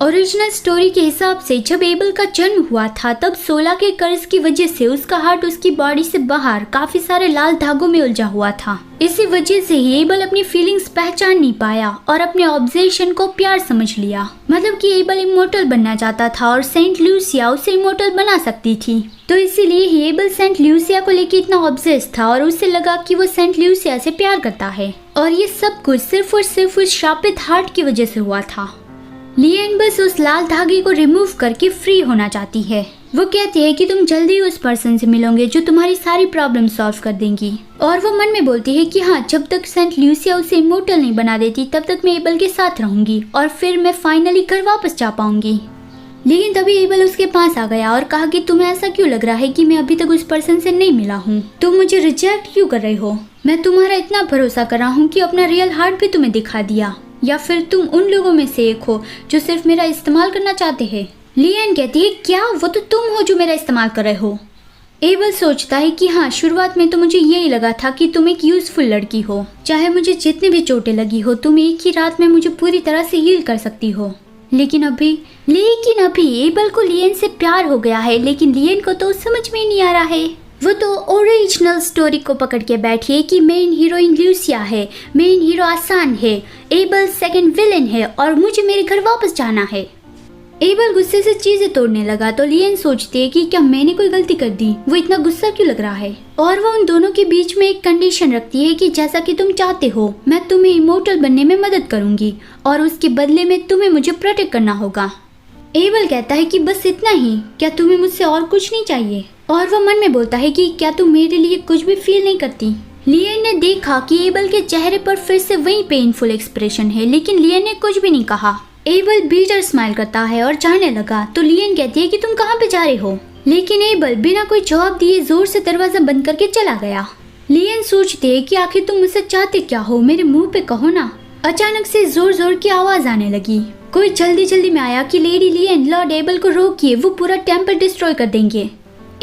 Original story के हिसाब से जब एबल का जन्म हुआ था तब 16 के कर्ज की वजह से उसका हार्ट उसकी बॉडी से बाहर काफी सारे लाल धागों में उलझा हुआ था। इसी वजह से ही एबल अपनी फीलिंग्स पहचान नहीं पाया और अपने ऑब्जेक्शन को प्यार समझ लिया। मतलब कि एबल इमोर्टल बनना चाहता था और सेंट लूसिया उसे इमोर्टल बना सकती थी। तो इसीलिए ही एबल सेंट लूसिया को लेकर इतना ऑब्सेस्ड था और उसे लगा कि वो सेंट लूसिया से प्यार करता है। और ये सब कुछ सिर्फ और सिर्फ उस शापित हार्ट की वजह से हुआ था। लिएन बस उस लाल धागे को रिमूव करके फ्री होना चाहती है। वो कहती है कि तुम जल्दी उस पर्सन से मिलोगे जो तुम्हारी सारी प्रॉब्लम सॉल्व कर देंगी। और वो मन में बोलती है कि हाँ, जब तक सेंट लूसिया उसे इमोर्टल नहीं बना देती तब तक मैं एबल के साथ रहूंगी और फिर मैं फाइनली घर वापस जा पाऊंगी। लेकिन तभी एबल उसके पास आ गया और कहा कि तुम्हें ऐसा क्यों लग रहा है कि मैं अभी तक उस पर्सन से नहीं मिला हूँ? तुम मुझे रिजेक्ट क्यों कर रहे हो? मैं तुम्हारा इतना भरोसा कर रहा हूँ कि अपना रियल हार्ट भी तुम्हें दिखा दिया, या फिर तुम उन लोगों में से एक हो जो सिर्फ मेरा इस्तेमाल करना चाहते हैं? लिएन कहती है क्या वो तो तुम हो जो मेरा इस्तेमाल कर रहे हो। एबल सोचता है कि हाँ, शुरुआत में तो मुझे यही लगा था कि तुम एक यूजफुल लड़की हो, चाहे मुझे जितनी भी चोटें लगी हो तुम एक ही रात में मुझे पूरी तरह से हील कर सकती हो। लेकिन अभी एबल को लिएन से प्यार हो गया है, लेकिन लिएन को तो समझ में नहीं आ रहा है। वो तो ओरिजिनल स्टोरी को पकड़ के बैठी है कि मेन हीरोइन लूसिया है, मेन हीरो आसान है, एबल सेकंड विलेन है और मुझे मेरे घर वापस जाना है। एबल गुस्से से चीजें तोड़ने लगा तो लिएन सोचती है कि क्या मैंने कोई गलती कर दी? वो इतना गुस्सा क्यों लग रहा है? और वो उन दोनों के बीच में एक कंडीशन रखती है कि जैसा कि तुम चाहते हो मैं तुम्हें इमोर्टल बनने में मदद करूंगी और उसके बदले में तुम्हें मुझे प्रोटेक्ट करना होगा। एबल कहता है कि बस इतना ही, क्या तुम्हें मुझसे और कुछ नहीं चाहिए? और वो मन में बोलता है कि क्या तुम मेरे लिए कुछ भी फील नहीं करती? लिएन ने देखा कि एबल के चेहरे पर फिर से वही पेनफुल एक्सप्रेशन है, लेकिन लिएन ने कुछ भी नहीं कहा। एबल बीटर स्माइल करता है और जाने लगा तो लिएन कहती है कि तुम कहाँ पे जा रहे हो? लेकिन एबल बिना कोई जवाब दिए जोर से दरवाजा बंद करके चला गया। लिएन सोचते है कि आखिर तुम मुझसे चाहते क्या हो, मेरे मुंह पे कहो ना। अचानक से जोर जोर की आवाज आने लगी। कोई जल्दी जल्दी में आया कि लेडी लिएन, लॉर्ड एबल को रोकिए, वो पूरा टेम्पल डिस्ट्रॉय कर देंगे।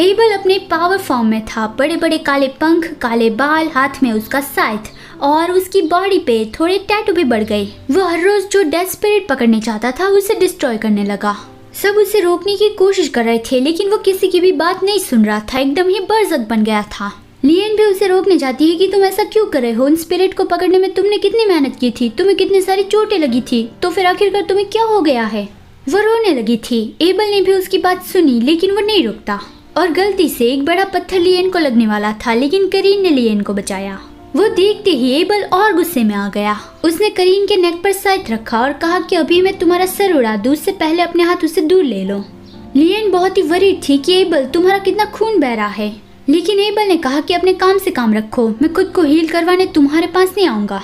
एबल अपने पावर फॉर्म में था, बड़े बड़े काले पंख, काले बाल, हाथ में उसका साइथ और उसकी बॉडी पे थोड़े टैटू भी बढ़ गए। वो हर रोज जो डेथ स्पिरिट पकड़ने चाहता था उसे डिस्ट्रॉय करने लगा। सब उसे रोकने की कोशिश कर रहे थे लेकिन वो किसी की भी बात नहीं सुन रहा था, एकदम ही बरसक बन गया था। लिएन भी उसे रोकने जाती है कि तुम ऐसा क्यों कर रहे हो? उन स्पिरिट को पकड़ने में तुमने कितनी मेहनत की थी, तुम्हें कितनी सारी चोटें लगी थी, तो फिर आखिरकार तुम्हें क्या हो गया है? वो रोने लगी थी। एबल ने भी उसकी बात सुनी लेकिन वो नहीं रुकता और गलती से एक बड़ा पत्थर लिएन को लगने वाला था, लेकिन करीन ने लिएन को बचाया। वो देखते ही एबल और गुस्से में आ गया। उसने करीन के नेक पर साइथ रखा और कहा कि अभी मैं तुम्हारा सर उड़ा दूं, उससे पहले अपने हाथ उससे दूर ले लो। लिएन बहुत ही वरीड थी कि एबल तुम्हारा कितना खून बह रहा है, लेकिन एबल ने कहा कि अपने काम से काम रखो, मैं खुद को हील करवाने तुम्हारे पास नहीं आऊंगा।